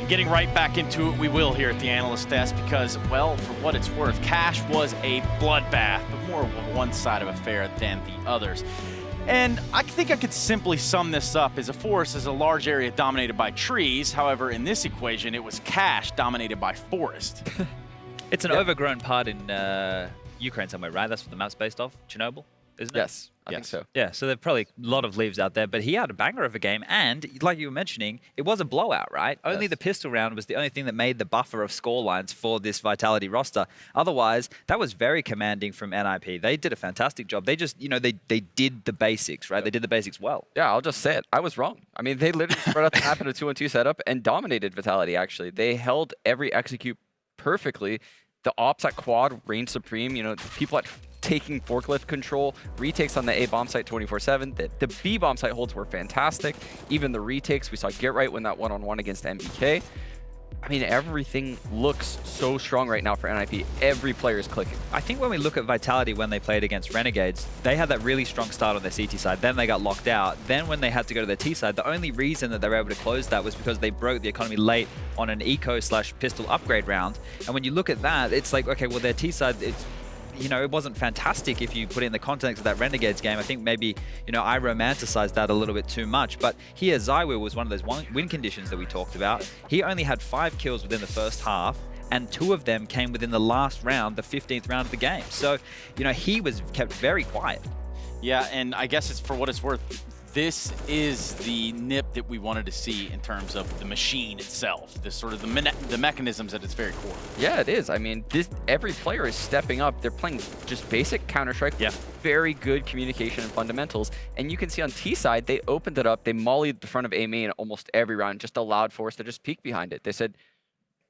Getting right back into it, we will here at the analyst desk because, well, for what it's worth, Cash was a bloodbath, but more of one side of affair than the others. And I think I could simply sum this up as a forest is a large area dominated by trees. However, in this equation, it was Cash dominated by forest. It's an overgrown part in Ukraine somewhere, right? That's what the map's based off, Chernobyl, isn't it? Yes, I think so. Yeah, so there's probably a lot of leaves out there, but he had a banger of a game, and like you were mentioning, it was a blowout, right? Yes. Only the pistol round was the only thing that made the buffer of score lines for this Vitality roster. Otherwise, that was very commanding from NiP. They did a fantastic job. They just, you know, they did the basics, right? Yep. They did the basics well. Yeah, I'll just say it. I was wrong. I mean, they literally spread out the map in a 2-on-2 setup and dominated Vitality, actually. They held every execute perfectly. The ops at quad reigned supreme. You know, people at taking forklift control, retakes on the A bomb site 24/7. The B bomb site holds were fantastic. Even the retakes, we saw Wright win that one-on-one against MBK. I mean, everything looks so strong right now for NiP. Every player is clicking. I think when we look at Vitality when they played against Renegades, they had that really strong start on their CT side. Then they got locked out. Then when they had to go to their T side, the only reason that they were able to close that was because they broke the economy late on an eco/pistol upgrade round. And when you look at that, it's like, okay, well, their T side, it's, you know, it wasn't fantastic if you put in the context of that Renegades game. I think maybe, you know, I romanticized that a little bit too much. But here, ZywOo was one of those win conditions that we talked about. He only had 5 kills within the first half, and 2 of them came within the last round, the 15th round of the game. So, you know, he was kept very quiet. Yeah, and I guess it's for what it's worth. This is the NiP that we wanted to see in terms of the machine itself, the sort of the mechanisms at its very core. Yeah, it is. I mean, every player is stepping up. They're playing just basic Counter-Strike. Yeah. Very good communication and fundamentals. And you can see on T side, they opened it up. They mollied the front of A main almost every round, just allowed Force to just peek behind it. They said,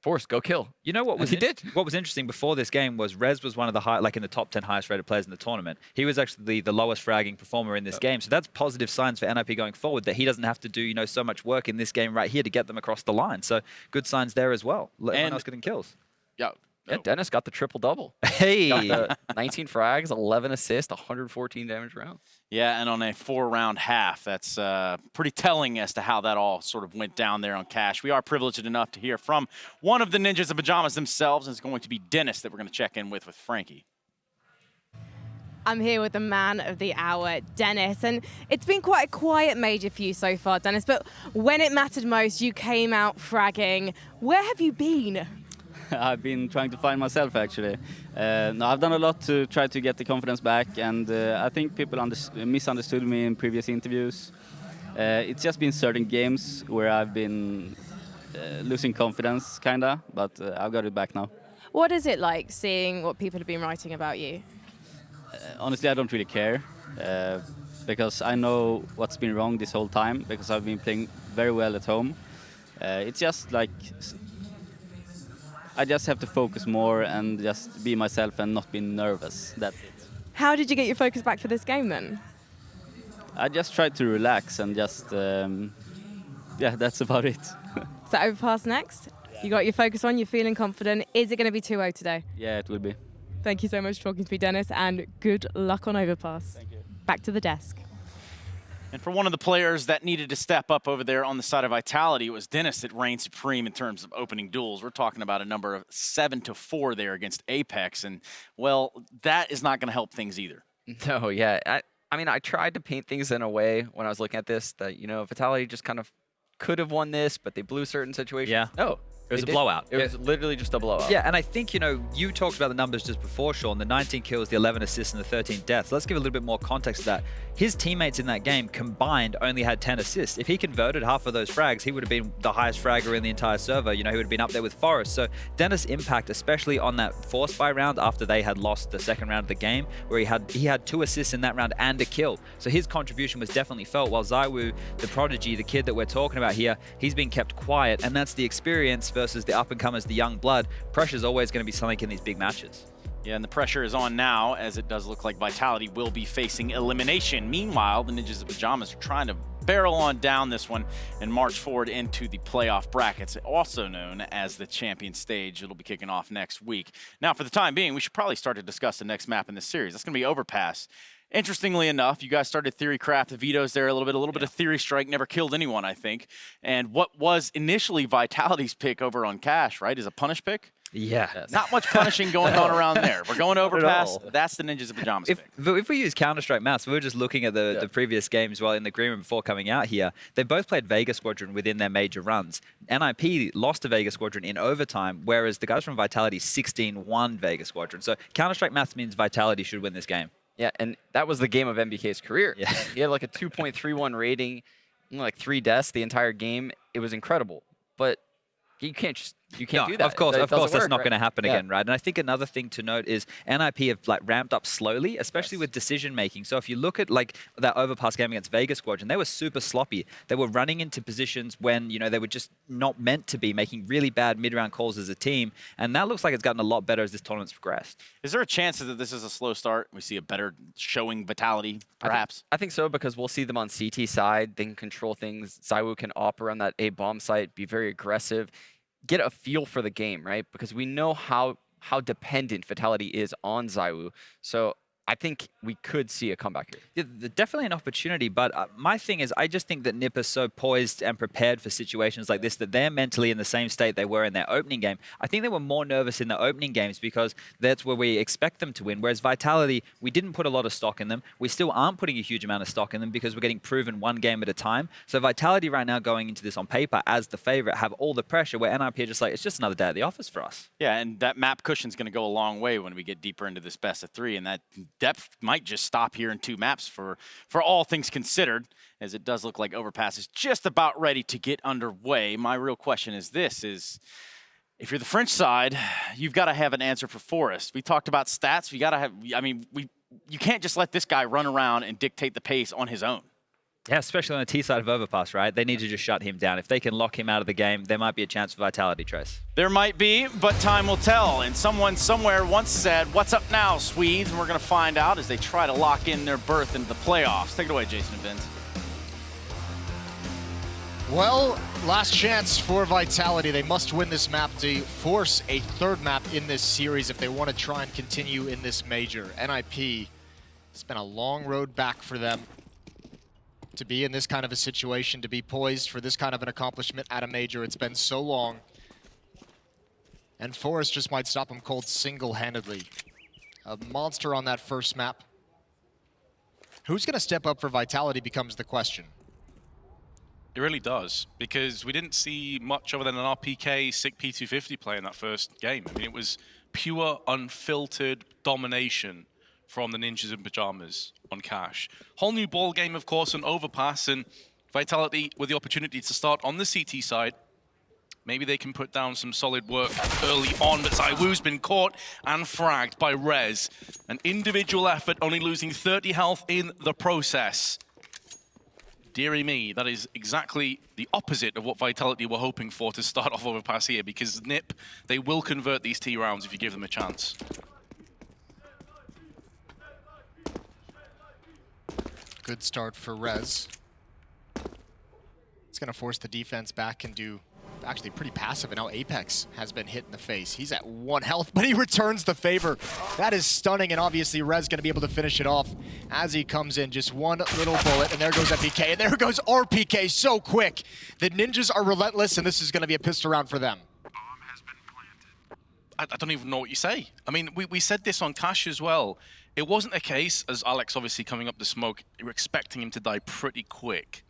Force, go kill. You know what was he did? What was interesting before this game was Rez was one of the like in the top 10 highest rated players in the tournament. He was actually the lowest fragging performer in this game. So that's positive signs for NiP going forward, that he doesn't have to do, you know, so much work in this game right here to get them across the line. So good signs there as well. Everyone else getting kills. Yeah. Yeah, Denis got the triple-double. Hey! Got the 19 frags, 11 assists, 114 damage round. Yeah, and on a 4-round half, that's pretty telling as to how that all sort of went down there on Cash. We are privileged enough to hear from one of the Ninjas in Pajamas themselves, and it's going to be Denis that we're going to check in with Frankie. I'm here with the man of the hour, Denis, and it's been quite a quiet major for you so far, Denis, but when it mattered most, you came out fragging. Where have you been? I've been trying to find myself, actually. No, I've done a lot to try to get the confidence back, and I think people misunderstood me in previous interviews. It's just been certain games where I've been losing confidence, kinda, but I've got it back now. What is it like seeing what people have been writing about you? Honestly, I don't really care, because I know what's been wrong this whole time, because I've been playing very well at home. It's just like, I just have to focus more and just be myself and not be nervous. That's it. How did you get your focus back for this game then? I just tried to relax and just, yeah, that's about it. So Overpass next? You got your focus on, you're feeling confident. Is it going to be 2-0 today? Yeah, it will be. Thank you so much for talking to me, Denis, and good luck on Overpass. Thank you. Back to the desk. And for one of the players that needed to step up over there on the side of Vitality, it was Denis that reigned supreme in terms of opening duels. We're talking about a number of 7-4 there against Apex, and, well, that is not going to help things either. No, yeah. I mean, I tried to paint things in a way when I was looking at this that, you know, Vitality just kind of could have won this, but they blew certain situations. Yeah. No. It was a blowout. It was literally just a blowout. Yeah, and I think, you know, you talked about the numbers just before, Sean, the 19 kills, the 11 assists, and the 13 deaths. Let's give a little bit more context to that. His teammates in that game combined only had 10 assists. If he converted half of those frags, he would have been the highest fragger in the entire server. You know, he would have been up there with Forest. So Denis' impact, especially on that force buy round after they had lost the second round of the game, where he had 2 assists in that round and a kill. So his contribution was definitely felt, while ZywOo, the prodigy, the kid that we're talking about here, he's been kept quiet, and that's the experience versus the up-and-comers, the young blood. Pressure's always going to be something in these big matches. Yeah, and the pressure is on now, as it does look like Vitality will be facing elimination. Meanwhile, the Ninjas of Pajamas are trying to barrel on down this one and march forward into the playoff brackets, also known as the champion stage. It'll be kicking off next week. Now, for the time being, we should probably start to discuss the next map in this series. That's going to be Overpass. Interestingly enough, you guys started Theory Craft, the vetoes there a little bit of Theory Strike, never killed anyone, I think. And what was initially Vitality's pick over on Cash, right, is a punish pick? Yeah. Yes. Not much punishing going on around there. We're going Overpass. all. That's the Ninjas in Pajamas pick. If we use Counter-Strike maps, we were just looking at the previous games while in the green room before coming out here. They both played Vega Squadron within their major runs. NiP lost to Vega Squadron in overtime, whereas the guys from Vitality 16-1 Vega Squadron. So Counter-Strike maps means Vitality should win this game. Yeah, and that was the game of MBK's career. Yeah. He had like a 2.31 rating, like 3 deaths the entire game. It was incredible. But you can't do that. Of course, It doesn't that's work, not right? going to happen Yeah. again, right? And I think another thing to note is NiP have like ramped up slowly, especially with decision making. So if you look at like that Overpass game against Vega Squadron, they were super sloppy. They were running into positions when they were just not meant to be, making really bad mid-round calls as a team. And that looks like it's gotten a lot better as this tournament's progressed. Is there a chance that this is a slow start? We see a better showing Vitality, perhaps? I think so, because we'll see them on CT side. They can control things. ZywOo can op around that A bomb site, be very aggressive, get a feel for the game, right? Because we know how dependent Vitality is on ZywOo. So I think we could see a comeback here. Yeah, definitely an opportunity, but my thing is I just think that NiP are so poised and prepared for situations like this that they're mentally in the same state they were in their opening game. I think they were more nervous in the opening games because that's where we expect them to win, whereas Vitality, we didn't put a lot of stock in them. We still aren't putting a huge amount of stock in them because we're getting proven one game at a time. So Vitality right now going into this on paper as the favorite have all the pressure, where NiP are just like, it's just another day at the office for us. Yeah, and that map cushion's going to go a long way when we get deeper into this best of 3, and that depth might just stop here in 2 maps for all things considered, as it does look like Overpass is just about ready to get underway. My real question is this, if you're the French side, you've got to have an answer for Forest. We talked about stats. You got to have, you can't just let this guy run around and dictate the pace on his own. Yeah, especially on the T side of Overpass, right? They need to just shut him down. If they can lock him out of the game, there might be a chance for Vitality, Trace. There might be, but time will tell. And someone somewhere once said, "What's up now, Swedes?" And we're going to find out as they try to lock in their berth into the playoffs. Take it away, Jason and Vince. Well, last chance for Vitality. They must win this map to force a 3rd map in this series if they want to try and continue in this major. NiP, it's been a long road back for them to be in this kind of a situation, to be poised for this kind of an accomplishment at a major. It's been so long. And Forest just might stop them cold single-handedly. A monster on that first map. Who's going to step up for Vitality becomes the question. It really does, because we didn't see much other than an RPK sick P250 play in that first game. I mean, it was pure, unfiltered domination from the Ninjas in Pajamas on Cash. Whole new ball game, of course, on Overpass, and Vitality with the opportunity to start on the CT side. Maybe they can put down some solid work early on, but ZywOo's been caught and fragged by Rez. An individual effort, only losing 30 health in the process. Deary me, that is exactly the opposite of what Vitality were hoping for to start off Overpass here, because NiP, they will convert these T rounds if you give them a chance. Good start for Rez. It's going to force the defense back and do actually pretty passive, and now Apex has been hit in the face. He's at 1 health, but he returns the favor. That is stunning, and obviously Rez going to be able to finish it off as he comes in. Just one little bullet, and there goes FPK, and there goes RPK so quick. The Ninjas are relentless, and this is going to be a pistol round for them. I don't even know what you say. I mean, we said this on Cash as well. It wasn't a case, as Alex obviously coming up the smoke, you were expecting him to die pretty quick.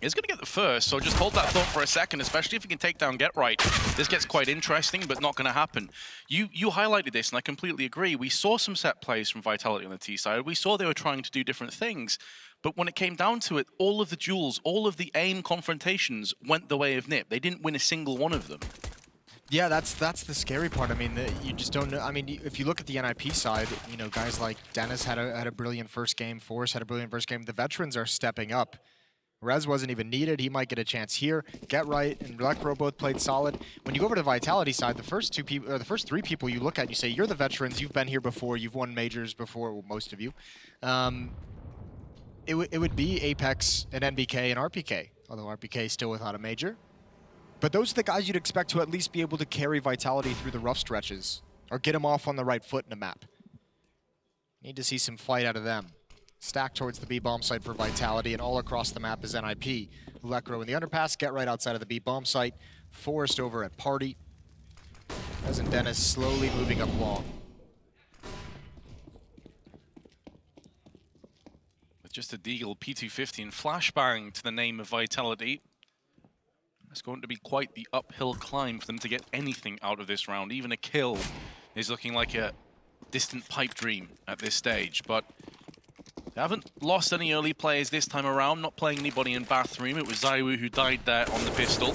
He's going to get the first, so just hold that thought for a second, especially if he can take down Right. This gets quite interesting, but not going to happen. You highlighted this, and I completely agree. We saw some set plays from Vitality on the T side. We saw they were trying to do different things. But when it came down to it, all of the duels, all of the AIM confrontations went the way of NiP. They didn't win a single one of them. Yeah, that's the scary part. I mean, you just don't know. I mean, if you look at the NiP side, you know, guys like Denis had a brilliant first game. Forrest had a brilliant first game. The veterans are stepping up. Rez wasn't even needed. He might get a chance here. Wright and Ro5 both played solid. When you go over to the Vitality side, the first 3 people you look at, you say, you're the veterans. You've been here before. You've won majors before, well, most of you. It would be Apex and NBK and RPK, although RPK is still without a major. But those are the guys you'd expect to at least be able to carry Vitality through the rough stretches or get them off on the right foot in the map. Need to see some fight out of them. Stacked towards the B bomb site for Vitality, and all across the map is NiP. Lekro in the underpass, get right outside of the B bomb site. Forest over at Party. Reza and Denis slowly moving up long. With just a Deagle P250 and flashbang to the name of Vitality. It's going to be quite the uphill climb for them to get anything out of this round. Even a kill is looking like a distant pipe dream at this stage, but they haven't lost any early players this time around, not playing anybody in bathroom. It was ZywOo who died there on the pistol.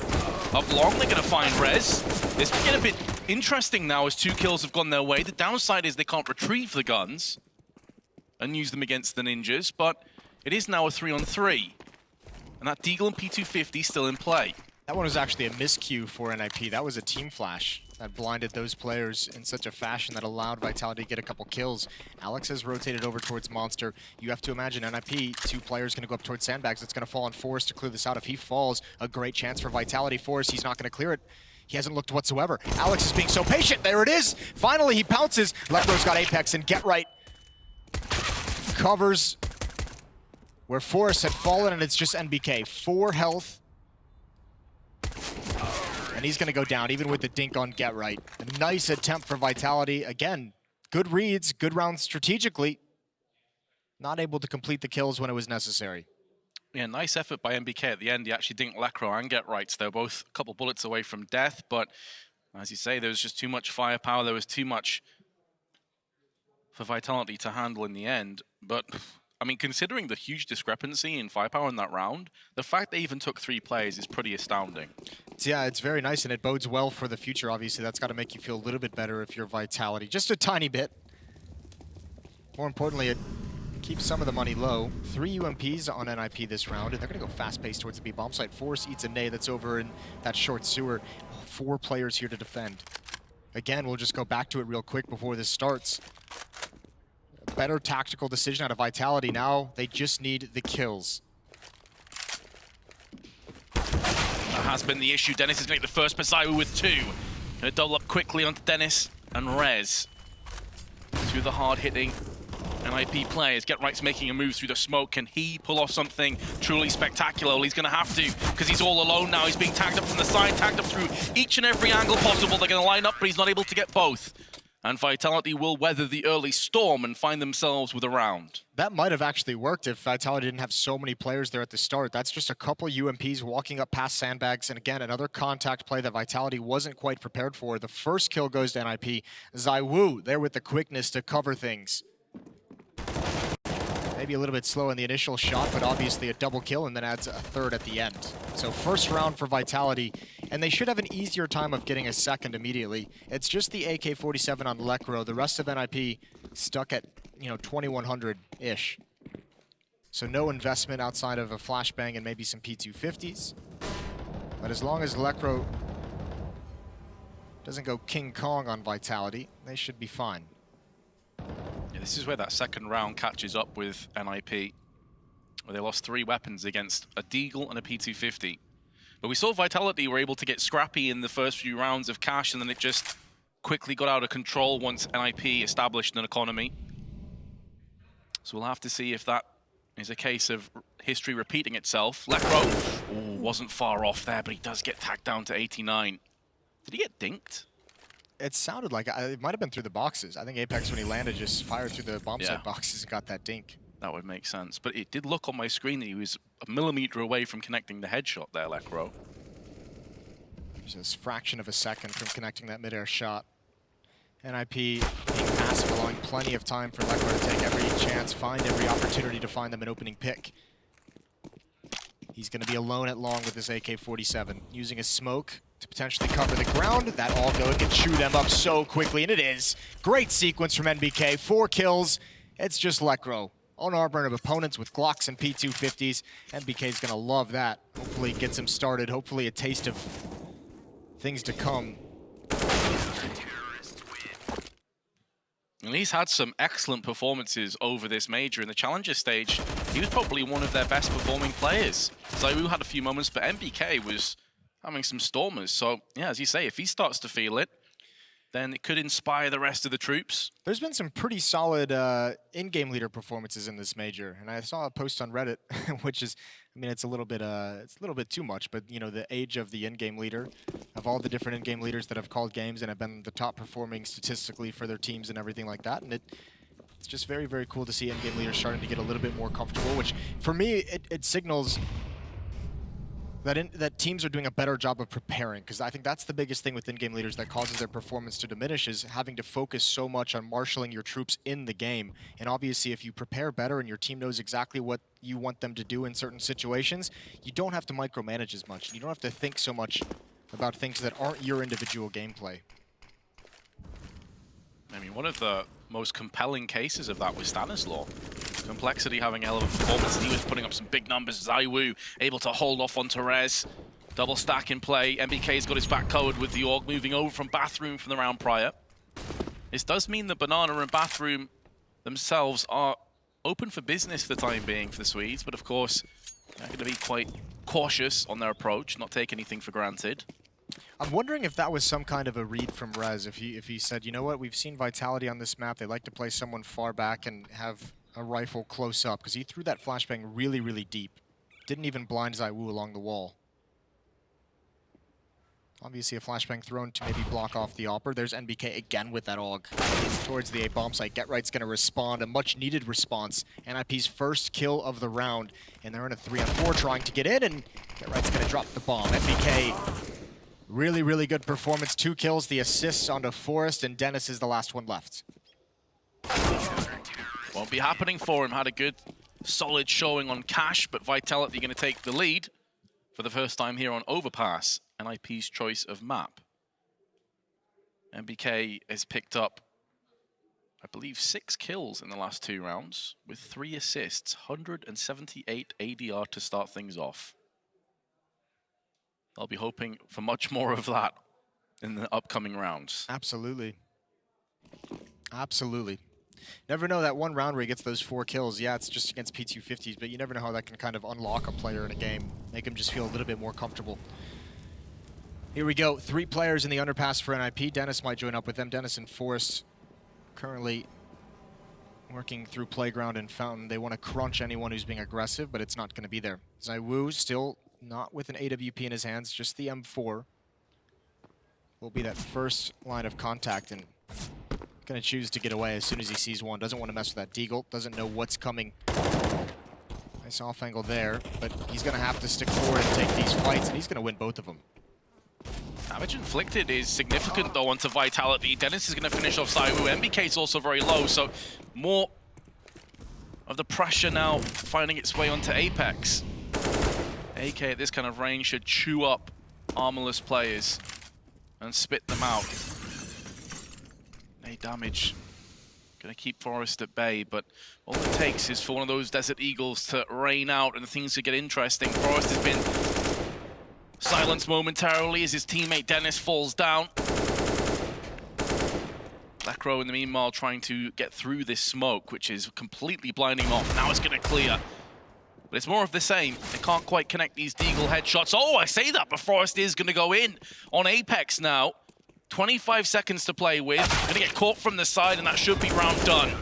Up long, they're going to find Rez. This can get a bit interesting now as 2 kills have gone their way. The downside is they can't retrieve the guns and use them against the ninjas, but it is now a 3-on-3. And that Deagle and P250 still in play. That one was actually a miscue for NiP. That was a team flash that blinded those players in such a fashion that allowed Vitality to get a couple kills. Alex has rotated over towards Monster. You have to imagine NiP, 2 players going to go up towards Sandbags. It's going to fall on Forrest to clear this out. If he falls, a great chance for Vitality. Forrest, he's not going to clear it. He hasn't looked whatsoever. Alex is being so patient. There it is. Finally, he pounces. Lekro's got Apex, and Get Right covers where Forrest had fallen, and it's just NBK. 4 health. And he's going to go down, even with the dink on Get Right. A nice attempt for Vitality. Again, good reads, good rounds strategically. Not able to complete the kills when it was necessary. Yeah, nice effort by NBK at the end. He actually dinked Lekro and Get Right. They were both a couple bullets away from death, but as you say, there was just too much firepower. There was too much for Vitality to handle in the end. But I mean, considering the huge discrepancy in firepower in that round, the fact they even took 3 players is pretty astounding. Yeah, it's very nice, and it bodes well for the future. Obviously, that's got to make you feel a little bit better if you're Vitality. Just a tiny bit. More importantly, it keeps some of the money low. 3 UMPs on NiP this round, and they're going to go fast-paced towards the B bomb site. Force eats a nade that's over in that short sewer. 4 players here to defend. Again, we'll just go back to it real quick before this starts. Better tactical decision out of Vitality now. They just need the kills. That has been the issue. Denis is going to make the first, but ZywOo with 2. Going to double up quickly onto Denis and Rez. 2 of the hard-hitting NiP players. Get Right's making a move through the smoke. Can he pull off something truly spectacular? Well, he's going to have to, because he's all alone now. He's being tagged up from the side, tagged up through each and every angle possible. They're going to line up, but he's not able to get both. And Vitality will weather the early storm and find themselves with a round. That might have actually worked if Vitality didn't have so many players there at the start. That's just a couple UMPs walking up past Sandbags, and again, another contact play that Vitality wasn't quite prepared for. The first kill goes to NiP. ZywOo there with the quickness to cover things. Maybe a little bit slow in the initial shot, but obviously a double kill and then adds a 3rd at the end. So first round for Vitality, and they should have an easier time of getting a 2nd immediately. It's just the AK-47 on Lekro. The rest of NiP stuck at, 2100-ish. So no investment outside of a flashbang and maybe some P250s. But as long as Lekro doesn't go King Kong on Vitality, they should be fine. Yeah, this is where that second round catches up with NiP, where they lost 3 weapons against a Deagle and a P250. But we saw Vitality were able to get scrappy in the first few rounds of Cash, and then it just quickly got out of control once NiP established an economy. So we'll have to see if that is a case of history repeating itself. Lekro wasn't far off there, but he does get tagged down to 89. Did he get dinked? It sounded like it might have been through the boxes. I think Apex, when he landed, just fired through the bomb site boxes and got that dink. That would make sense. But it did look on my screen that he was a millimeter away from connecting the headshot there, Lekro. Just a fraction of a second from connecting that midair shot. NiP being passive, allowing plenty of time for Lekro to take every chance, find every opportunity to find them an opening pick. He's going to be alone at long with this AK-47, using a smoke to potentially cover the ground. That all going to chew them up so quickly, and it is. Great sequence from NBK, 4 kills. It's just Lekro. Unarmored of opponents with Glocks and P250s. NBK's going to love that. Hopefully it gets him started. Hopefully a taste of things to come. And he's had some excellent performances over this major. In the Challenger stage, he was probably one of their best performing players. ZywOo had a few moments, but NBK was having some stormers. So, yeah, as you say, if he starts to feel it, then it could inspire the rest of the troops. There's been some pretty solid in-game leader performances in this major, and I saw a post on Reddit, which is, I mean, it's a little bit too much, but you know, the age of the in-game leader, of all the different in-game leaders that have called games and have been the top performing statistically for their teams and everything like that, and it's just very, very cool to see in-game leaders starting to get a little bit more comfortable, which for me, it signals that teams are doing a better job of preparing, because I think that's the biggest thing with in-game leaders that causes their performance to diminish, is having to focus so much on marshaling your troops in the game. And obviously, if you prepare better and your team knows exactly what you want them to do in certain situations, you don't have to micromanage as much. You don't have to think so much about things that aren't your individual gameplay. I mean, one of the most compelling cases of that was Stanislaw. Complexity having a hell of a performance. He was putting up some big numbers. ZywOo able to hold off on Therese. Double stack in play. MBK's got his back covered with the Org moving over from Bathroom from the round prior. This does mean that Banana and Bathroom themselves are open for business for the time being for the Swedes, but of course, they're going to be quite cautious on their approach, not take anything for granted. I'm wondering if that was some kind of a read from Rez, if he said, you know what, we've seen Vitality on this map, they like to play someone far back and have a rifle close up, because he threw that flashbang really, really deep. Didn't even blind ZywOo along the wall. Obviously a flashbang thrown to maybe block off the Opper. There's NBK again with that AUG towards the A bomb site. GetRight's going to respond, a much needed response. NiP's first kill of the round, and they're in a 3-on-4 trying to get in, and GetRight's going to drop the bomb. NBK, really, really good performance. 2 kills, the assists onto Forrest, and Denis is the last one left. Won't be happening for him. Had a good, solid showing on Cash, but Vitality going to take the lead for the first time here on Overpass, NiP's choice of map. MBK has picked up, I believe, 6 kills in the last 2 rounds, with 3 assists, 178 ADR to start things off. I'll be hoping for much more of that in the upcoming rounds. Absolutely. Absolutely. Never know that one round where he gets those 4 kills. Yeah, it's just against P250s, but you never know how that can kind of unlock a player in a game, make him just feel a little bit more comfortable. Here we go. 3 players in the underpass for NiP. Denis might join up with them. Denis and Forrest currently working through Playground and Fountain. They want to crunch anyone who's being aggressive, but it's not going to be there. ZywOo still not with an AWP in his hands, just the M4. Will be that first line of contact, and going to choose to get away as soon as he sees one. Doesn't want to mess with that Deagle. Doesn't know what's coming. Nice off angle there, but he's going to have to stick forward and take these fights, and he's going to win both of them. Damage inflicted is significant though onto Vitality. Denis is going to finish off ZywOo. MBK's also very low, so more of the pressure now finding its way onto Apex. AK at this kind of range should chew up armorless players and spit them out. Damage gonna keep Forrest at bay, but all it takes is for one of those Desert Eagles to rain out and things to get interesting. Forrest has been silenced momentarily as his teammate Denis falls down. Blackro in the meanwhile trying to get through this smoke, which is completely blinding him off. Now it's gonna clear, but it's more of the same. They can't quite connect these Deagle headshots. Oh, I say that, but Forrest is gonna go in on Apex now. 25 seconds to play with. Gonna get caught from the side, and that should be round done.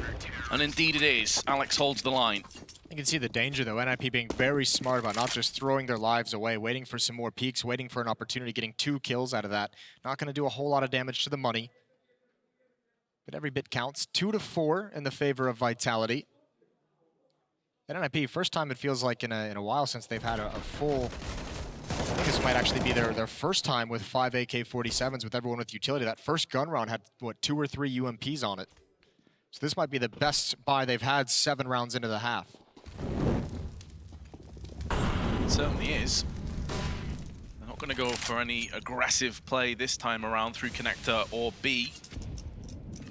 And indeed it is. Alex holds the line. You can see the danger, though. NiP being very smart about not just throwing their lives away, waiting for some more peaks, waiting for an opportunity, getting 2 kills out of that. Not going to do a whole lot of damage to the money, but every bit counts. 2-4 in the favor of Vitality. And NiP, first time it feels like in a while since they've had a full... I think this might actually be their first time with 5 AK-47s with everyone with utility. That first gun round had, what, 2 or 3 UMPs on it. So this might be the best buy they've had 7 rounds into the half. It certainly is. They're not going to go for any aggressive play this time around through connector or B.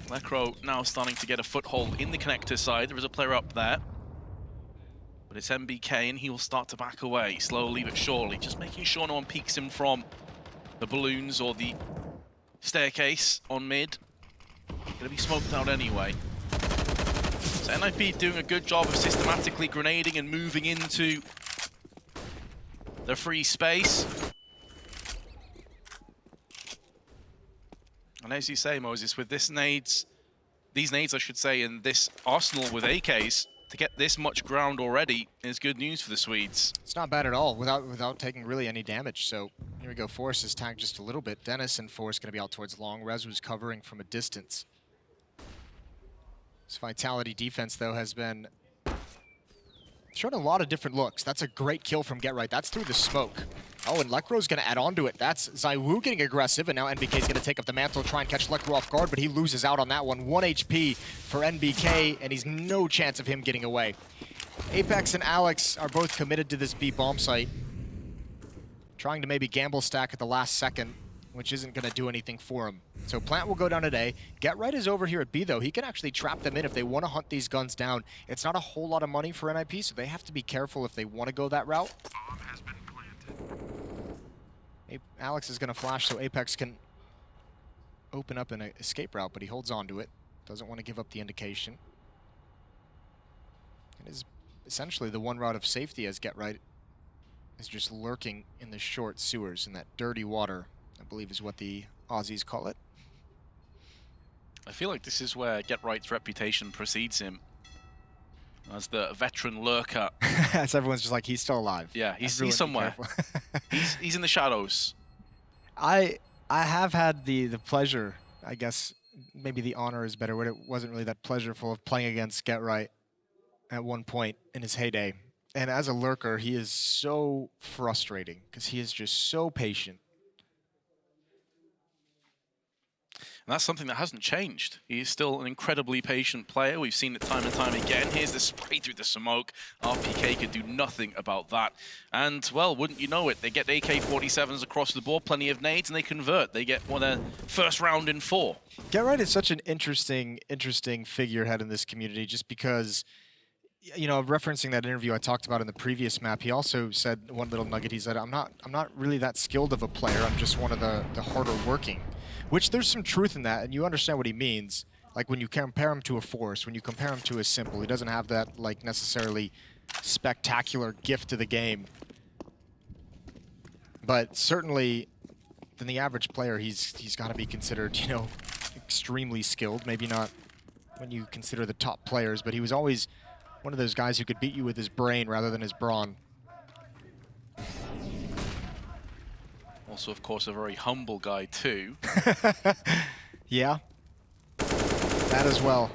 Lecro now starting to get a foothold in the connector side. There is a player up there. But it's MBK, and he will start to back away, slowly but surely. Just making sure no one peeks him from the balloons or the staircase on mid. Gonna be smoked out anyway. So NiP doing a good job of systematically grenading and moving into the free space. And as you say, Moses, with these nades, I should say, and this arsenal with AKs, to get this much ground already is good news for the Swedes. It's not bad at all without taking really any damage. So here we go. Force is tagged just a little bit. Denis and Force going to be out towards long. Rez was covering from a distance. This Vitality defense, though, has been showing a lot of different looks. That's a great kill from Get Right. That's through the smoke. Oh, and Lekro's going to add on to it. That's ZywOo getting aggressive, and now NBK's going to take up the mantle, try and catch Lekro off guard, but he loses out on that one. 1 HP for NBK, and he's no chance of him getting away. Apex and Alex are both committed to this B bomb site, trying to maybe gamble stack at the last second, which isn't going to do anything for him. So Plant will go down at A. Get Right is over here at B, though. He can actually trap them in if they want to hunt these guns down. It's not a whole lot of money for NiP, so they have to be careful if they want to go that route. Alex is going to flash so Apex can open up an escape route, but he holds on to it. Doesn't want to give up the indication. It is essentially the one route of safety, as Get Right is just lurking in the short sewers, in that dirty water, I believe is what the Aussies call it. I feel like this is where Get Right's reputation precedes him. As the veteran lurker. As everyone's just like, he's still alive. Yeah, he's somewhere. he's in the shadows. I have had the pleasure, I guess, maybe the honor is better word. It wasn't really that pleasureful of playing against Get Right at one point in his heyday. And as a lurker, he is so frustrating because he is just so patient. And that's something that hasn't changed. He is still an incredibly patient player. We've seen it time and time again. Here's the spray through the smoke. RPK could do nothing about that. And, well, wouldn't you know it, they get AK-47s across the board, plenty of nades, and they convert. They get one first round in 4. Get Right is such an interesting figurehead in this community just because, you know, referencing that interview I talked about in the previous map, he also said one little nugget. He said, I'm not really that skilled of a player. I'm just one of the harder working. Which there's some truth in that, and you understand what he means. Like when you compare him to a Force, when you compare him to a Simple, he doesn't have that like necessarily spectacular gift to the game. But certainly, than the average player, he's got to be considered, you know, extremely skilled. Maybe not when you consider the top players, but he was always one of those guys who could beat you with his brain rather than his brawn. Also, of course, a very humble guy, too. Yeah. That as well.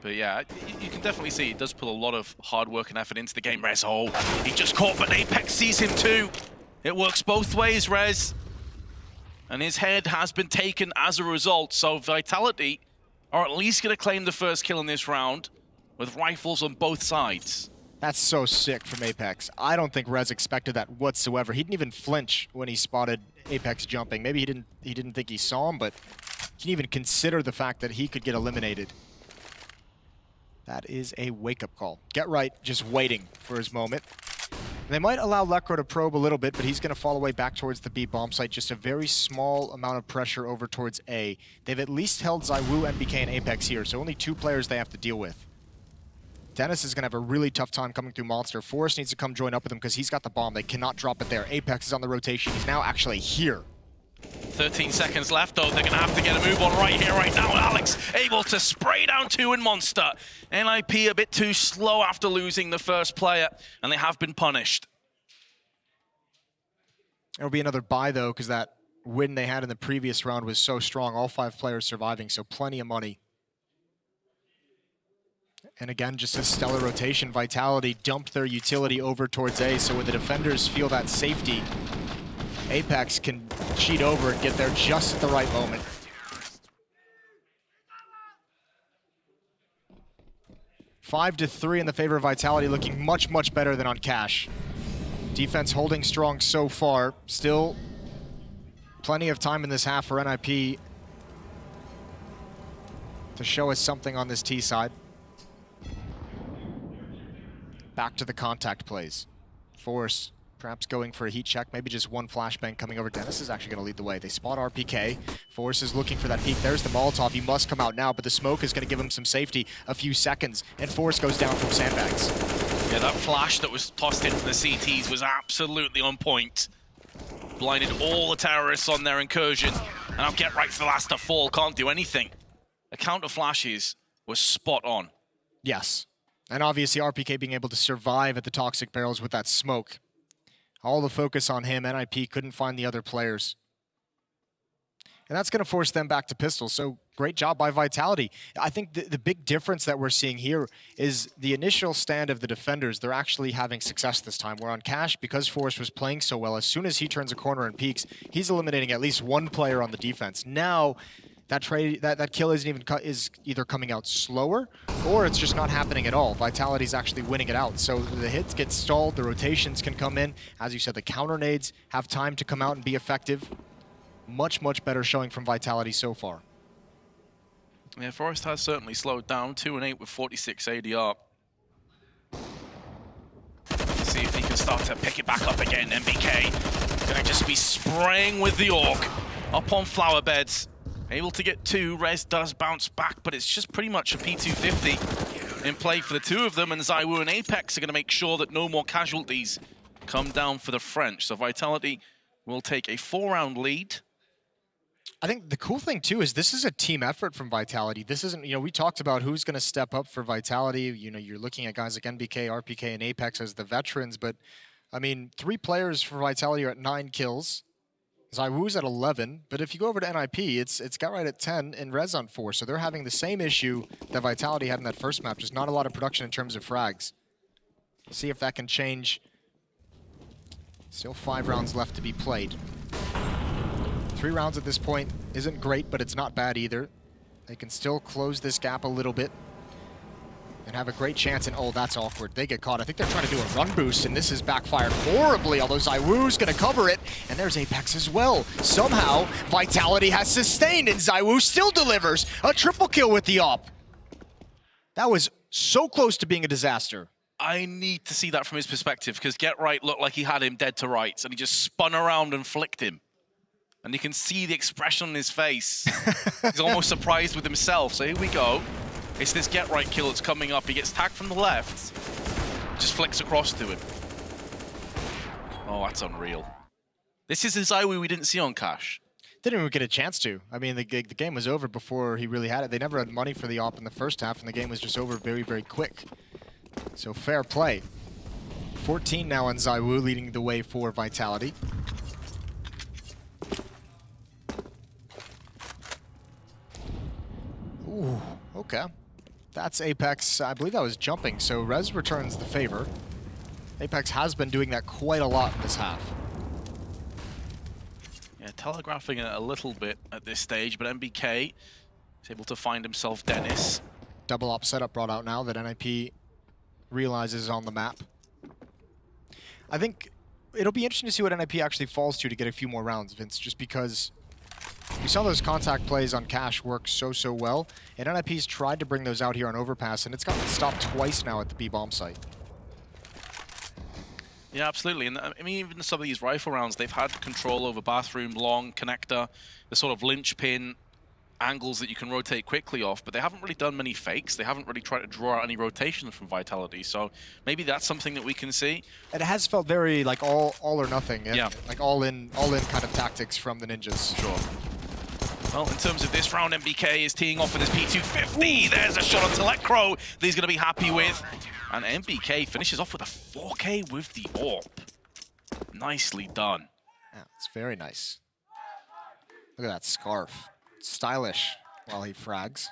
But yeah, you can definitely see he does put a lot of hard work and effort into the game. Rez, oh, he just caught, but Apex sees him too. It works both ways, Rez. And his head has been taken as a result. So Vitality are at least going to claim the first kill in this round with rifles on both sides. That's so sick from Apex. I don't think Rez expected that whatsoever. He didn't even flinch when he spotted Apex jumping. Maybe he didn't think he saw him, but he didn't even consider the fact that he could get eliminated. That is a wake-up call. Get Right just waiting for his moment. They might allow Lekro to probe a little bit, but he's going to fall away back towards the B bomb site. Just a very small amount of pressure over towards A. They've at least held ZywOo, NBK, and Apex here, so only 2 players they have to deal with. Denis is going to have a really tough time coming through Monster. Forrest needs to come join up with him because he's got the bomb. They cannot drop it there. Apex is on the rotation. He's now actually here. 13 seconds left, though. They're going to have to get a move on right here, right now. Alex able to spray down 2 in Monster. NiP a bit too slow after losing the first player, and they have been punished. It'll be another buy, though, because that win they had in the previous round was so strong. All 5 players surviving, so plenty of money. And again, just a stellar rotation. Vitality dumped their utility over towards A, so when the defenders feel that safety, Apex can cheat over and get there just at the right moment. Five to 3 in the favor of Vitality, looking much, much better than on Cash. Defense holding strong so far. Still plenty of time in this half for NiP to show us something on this T side. Back to the contact plays. Force perhaps going for a heat check, maybe just one flashbang coming over. Denis is actually going to lead the way. They spot RPK. Force is looking for that peek. There's the Molotov. He must come out now, but the smoke is going to give him some safety. A few seconds, and Force goes down from sandbags. Yeah, that flash that was tossed into the CTs was absolutely on point. Blinded all the terrorists on their incursion. now Get Right's the last to fall, can't do anything. The counter flashes was spot on. Yes. And obviously RPK being able to survive at the Toxic Barrels with that smoke. All the focus on him. NiP couldn't find the other players. And that's going to force them back to pistols. So great job by Vitality. I think the big difference that we're seeing here is the initial stand of the defenders. They're actually having success this time. Where on Cash, because Forrest was playing so well, as soon as he turns a corner and peeks, he's eliminating at least one player on the defense. Now, that kill is either coming out slower or it's just not happening at all. Vitality's actually winning it out. So the hits get stalled, the rotations can come in. As you said, the counter nades have time to come out and be effective. Much, much better showing from Vitality so far. Yeah, Forrest has certainly slowed down. 2 and 8 with 46 ADR. Let's see if he can start to pick it back up again. NBK gonna just be spraying with the Orc up on flower beds. Able to get 2. Rez does bounce back, but it's just pretty much a P250 in play for the two of them. And ZywOo and Apex are gonna make sure that no more casualties come down for the French. So Vitality will take a 4-round lead. I think the cool thing, too, is this is a team effort from Vitality. This isn't, we talked about who's going to step up for Vitality. You're looking at guys like NBK, RPK, and Apex as the veterans, but, 3 players for Vitality are at 9 kills. ZywOo's at 11, but if you go over to NiP, it's got right at 10 and Rez on 4, so they're having the same issue that Vitality had in that first map, just not a lot of production in terms of frags. We'll see if that can change. Still 5 rounds left to be played. 3 rounds at this point isn't great, but it's not bad either. They can still close this gap a little bit and have a great chance. And oh, that's awkward. They get caught. I think they're trying to do a run boost, and this has backfired horribly, although ZywOo's going to cover it. And there's Apex as well. Somehow, Vitality has sustained, and ZywOo still delivers a triple kill with the op. That was so close to being a disaster. I need to see that from his perspective, because Get Right looked like he had him dead to rights, and he just spun around and flicked him. And you can see the expression on his face. He's almost surprised with himself. So here we go. It's this Get Right kill that's coming up. He gets tagged from the left. Just flicks across to him. Oh, that's unreal. This is the ZywOo we didn't see on Cash. Didn't even get a chance to. The game was over before he really had it. They never had money for the op in the first half, and the game was just over very, very quick. So fair play. 14 now on ZywOo, leading the way for Vitality. Ooh, okay. That's Apex. I believe that was jumping, so Rez returns the favor. Apex has been doing that quite a lot in this half. Yeah, telegraphing it a little bit at this stage, but NBK is able to find himself Denis. Double op setup brought out now that NiP realizes on the map. I think it'll be interesting to see what NiP actually falls to get a few more rounds, Vince, just because we saw those contact plays on Cash work so well, and NiP's tried to bring those out here on Overpass, and it's gotten stopped twice now at the B-bomb site. Yeah, absolutely. And even some of these rifle rounds, they've had control over bathroom, long, connector, the sort of linchpin angles that you can rotate quickly off, but they haven't really done many fakes. They haven't really tried to draw out any rotations from Vitality, so maybe that's something that we can see. It has felt very like all or nothing, yeah. Like all in kind of tactics from the Ninjas. Sure. Well, in terms of this round, NBK is teeing off with his P250. There's a shot on Telecro that he's going to be happy with. And NBK finishes off with a 4K with the AWP. Nicely done. Yeah, it's very nice. Look at that scarf. Stylish while he frags.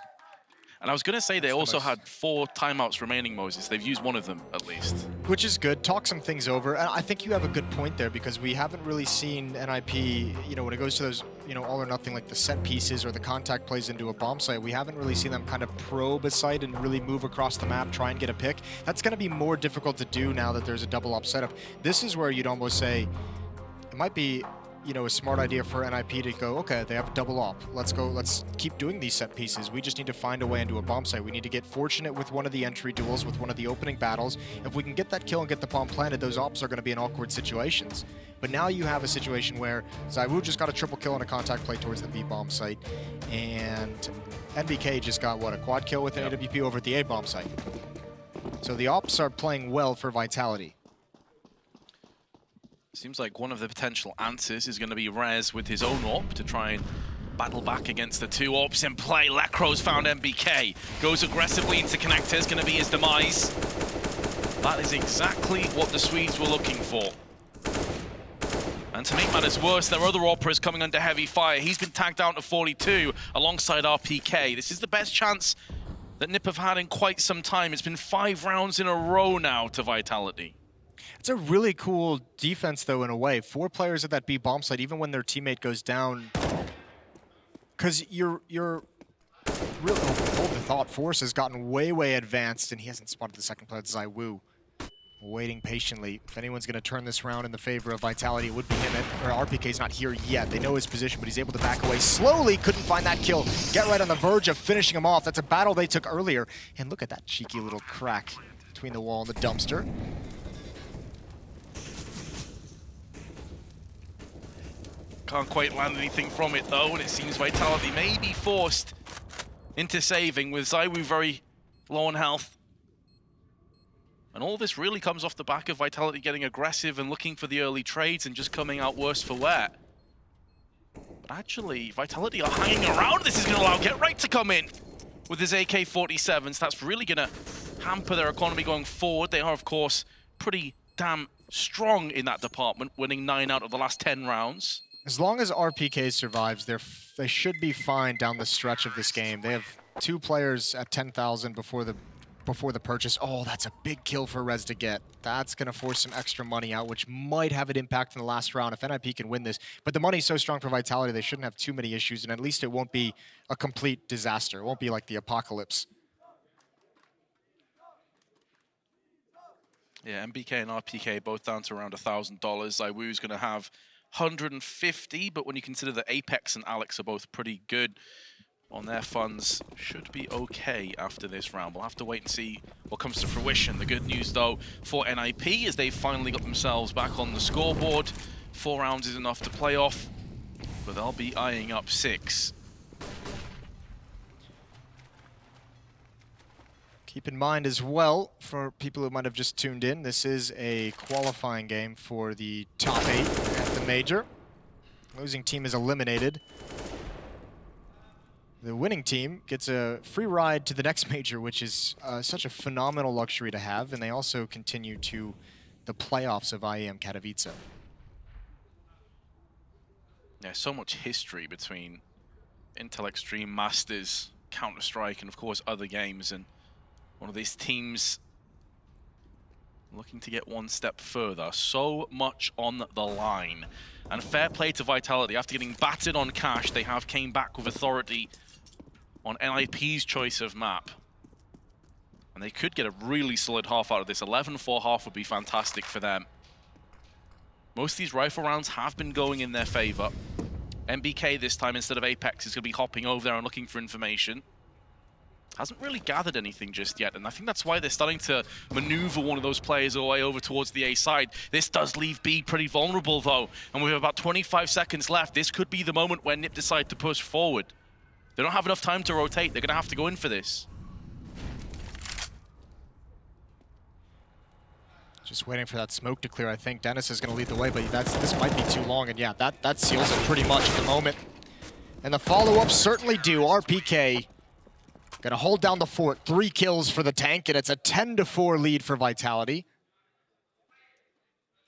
And I was going to say they also had 4 timeouts remaining, Moses. They've used one of them, at least. Which is good. Talk some things over. And I think you have a good point there, because we haven't really seen NiP, when it goes to those, all or nothing, like the set pieces or the contact plays into a bomb site, we haven't really seen them kind of probe a site and really move across the map, try and get a pick. That's going to be more difficult to do now that there's a double op setup. This is where you'd almost say it might be a smart idea for NiP to go, okay, they have a double op. Let's keep doing these set pieces. We just need to find a way into a bomb site. We need to get fortunate with one of the entry duels, with one of the opening battles. If we can get that kill and get the bomb planted, those ops are going to be in awkward situations. But now you have a situation where ZywOo just got a triple kill on a contact play towards the B bomb site, and NBK just got, a quad kill with an AWP over at the A bomb site. So the ops are playing well for Vitality. Seems like one of the potential answers is going to be Rez with his own AWP to try and battle back against the two orbs in play. Lekro's found MBK. Goes aggressively into connectors, gonna be his demise. That is exactly what the Swedes were looking for. And to make matters worse, their other Opera is coming under heavy fire. He's been tagged down to 42 alongside RPK. This is the best chance that NiP have had in quite some time. It's been 5 rounds in a row now to Vitality. It's a really cool defense, though, in a way. 4 players at that B bomb site, even when their teammate goes down. Because you're really... Hold the thought. Force has gotten way advanced, and he hasn't spotted the second player, ZywOo. Waiting patiently. If anyone's going to turn this round in the favor of Vitality, it would be him. RPK's not here yet. They know his position, but he's able to back away slowly. Couldn't find that kill. Get right on the verge of finishing him off. That's a battle they took earlier. And look at that cheeky little crack between the wall and the dumpster. Can't quite land anything from it, though, and it seems Vitality may be forced into saving, with ZywOo very low on health. And all this really comes off the back of Vitality getting aggressive and looking for the early trades and just coming out worse for wear. But actually, Vitality are hanging around. This is going to allow Wright to come in with his AK-47s. That's really going to hamper their economy going forward. They are, of course, pretty damn strong in that department, winning 9 out of the last 10 rounds. As long as RPK survives, they should be fine down the stretch of this game. They have 2 players at 10,000 before the purchase. Oh, that's a big kill for Rez to get. That's going to force some extra money out, which might have an impact in the last round if NiP can win this. But the money's so strong for Vitality, they shouldn't have too many issues, and at least it won't be a complete disaster. It won't be like the apocalypse. Yeah, MBK and RPK both down to around $1,000. ZywOo's going to have 150, but when you consider that Apex and Alex are both pretty good on their funds, should be okay after this round. We'll have to wait and see what comes to fruition. The good news, though, for NiP is they've finally got themselves back on the scoreboard. 4 rounds is enough to play off, but they'll be eyeing up 6. Keep in mind as well, for people who might have just tuned in, this is a qualifying game for the top 8 at the major. Losing team is eliminated. The winning team gets a free ride to the next major, which is such a phenomenal luxury to have, and they also continue to the playoffs of IEM Katowice. Yeah, so much history between Intel Extreme, Masters, Counter-Strike, and of course other games, and one of these teams looking to get one step further. So much on the line. And fair play to Vitality. After getting battered on cash, they have came back with authority on NiP's choice of map. And they could get a really solid half out of this. 11-4 half would be fantastic for them. Most of these rifle rounds have been going in their favor. MBK this time, instead of Apex, is going to be hopping over there and looking for information. Hasn't really gathered anything just yet, and I think that's why they're starting to maneuver one of those players away over towards the A side. This does leave B pretty vulnerable, though, and we have about 25 seconds left. This could be the moment where NiP decide to push forward. They don't have enough time to rotate. They're going to have to go in for this. Just waiting for that smoke to clear. I think Denis is going to lead the way, but this might be too long, and yeah, that seals it pretty much at the moment. And the follow-ups certainly do. RPK gonna hold down the fort. 3 kills for the tank, and it's a 10-4 lead for Vitality.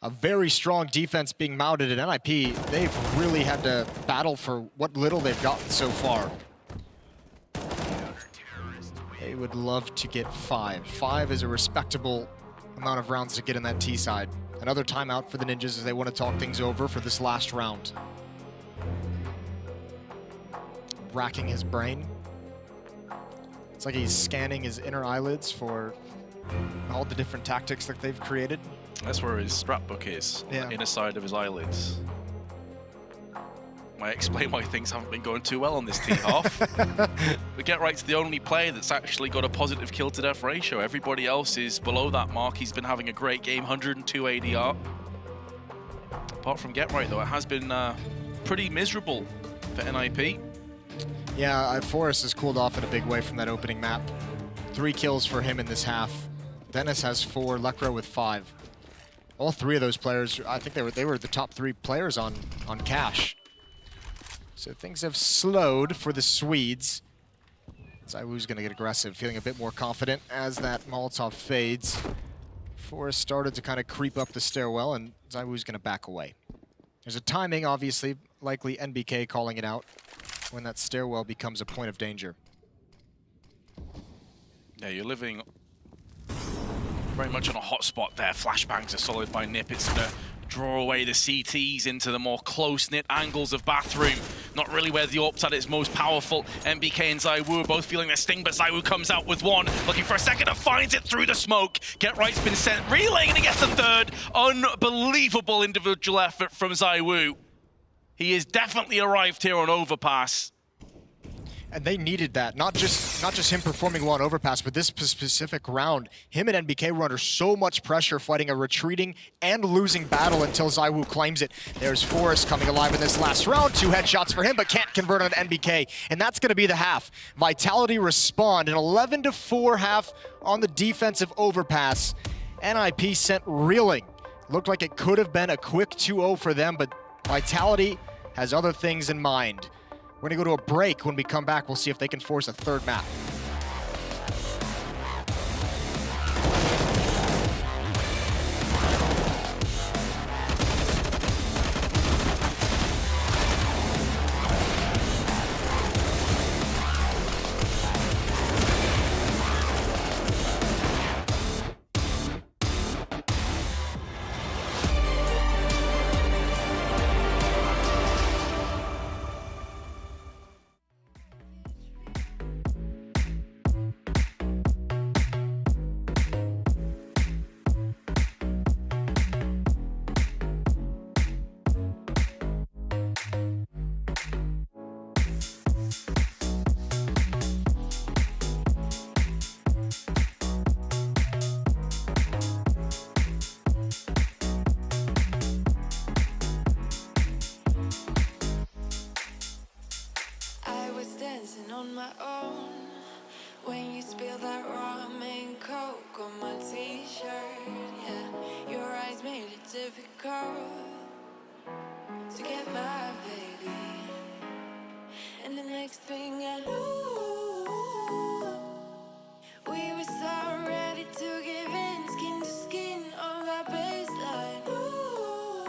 A very strong defense being mounted at NiP. They've really had to battle for what little they've gotten so far. They would love to get 5. 5 is a respectable amount of rounds to get in that T side. Another timeout for the Ninjas as they want to talk things over for this last round. Racking his brain. It's like he's scanning his inner eyelids for all the different tactics that they've created. That's where his strap book is, on the inner side of his eyelids. Might explain why things haven't been going too well on this T half. But Wright's the only player that's actually got a positive kill to death ratio. Everybody else is below that mark. He's been having a great game, 102 ADR. Apart from Wright, though, it has been pretty miserable for NiP. Yeah, Forrest has cooled off in a big way from that opening map. 3 kills for him in this half. Denis has 4, Lekro with 5. All 3 of those players, I think they were the top 3 players on cash. So things have slowed for the Swedes. ZywOo's going to get aggressive, feeling a bit more confident as that Molotov fades. Forest started to kind of creep up the stairwell, and ZywOo's going to back away. There's a timing, obviously, likely NBK calling it out when that stairwell becomes a point of danger. Yeah, you're living very much on a hot spot there. Flashbangs are solid by NiP. It's going to draw away the CTs into the more close-knit angles of Bathroom. Not really where the AWP's at its most powerful. NBK and ZywOo are both feeling their sting, but ZywOo comes out with one. Looking for a second and finds it through the smoke. Get Wright's been sent, relaying, and he gets the third. Unbelievable individual effort from ZywOo. He has definitely arrived here on Overpass. And they needed that, not just him performing well on Overpass, but this specific round. Him and NBK were under so much pressure fighting a retreating and losing battle until ZywOo claims it. There's Forest coming alive in this last round. 2 headshots for him, but can't convert on NBK. And that's going to be the half. Vitality respond, an 11-4 half on the defensive Overpass. NiP sent reeling. Looked like it could have been a quick 2-0 for them, but Vitality has other things in mind. We're going to go to a break. When we come back, we'll see if they can force a third map. On my own, when you spill that rum and coke on my t-shirt, yeah, your eyes made it difficult to get my baby. And the next thing I knew, we were so ready to give in, skin to skin on that baseline. Ooh,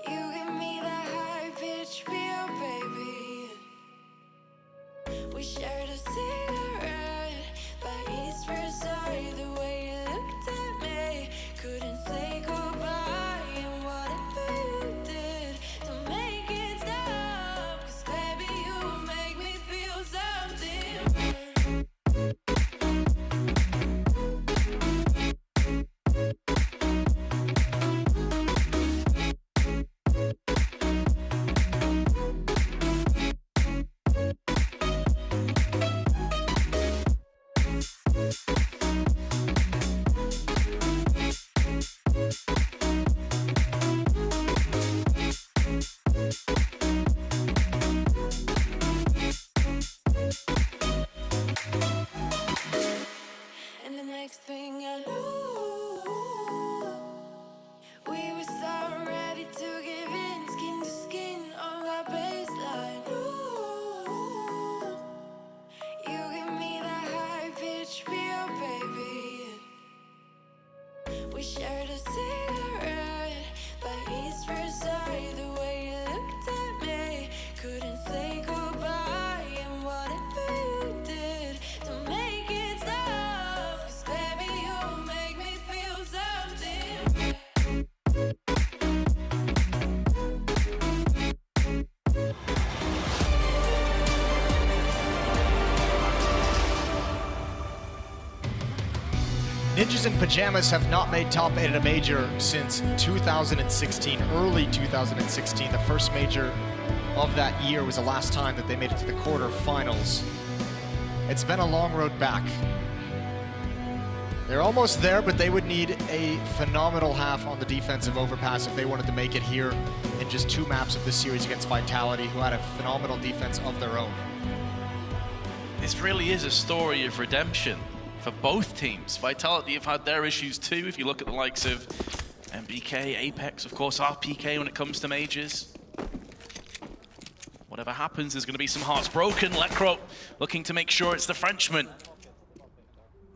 you give me that high-pitched feel, baby. We shared a cigarette by East Versailles. The way you looked at me, couldn't say goodbye. And whatever you did to make it stop, 'cause baby, you make me feel something. And the next thing I knew, we were so ready to give in, skin to skin on that baseline. Ooh, you give me that high-pitched feel, baby. We shared a cigarette by East Versailles. The way you looked at me, couldn't say goodbye. And whatever you did to make it stop, 'cause baby, you make me feel something. Ninjas in Pajamas have not made top 8 at a major since 2016, early 2016. The first major of that year was the last time that they made it to the quarterfinals. It's been a long road back. They're almost there, but they would need a phenomenal half on the defensive Overpass if they wanted to make it here in just 2 maps of this series against Vitality, who had a phenomenal defense of their own. This really is a story of redemption for both teams. Vitality have had their issues too, if you look at the likes of MBK, Apex, of course, RPK when it comes to majors. whatever happens, there's going to be some hearts broken. Lecro looking to make sure it's the Frenchman.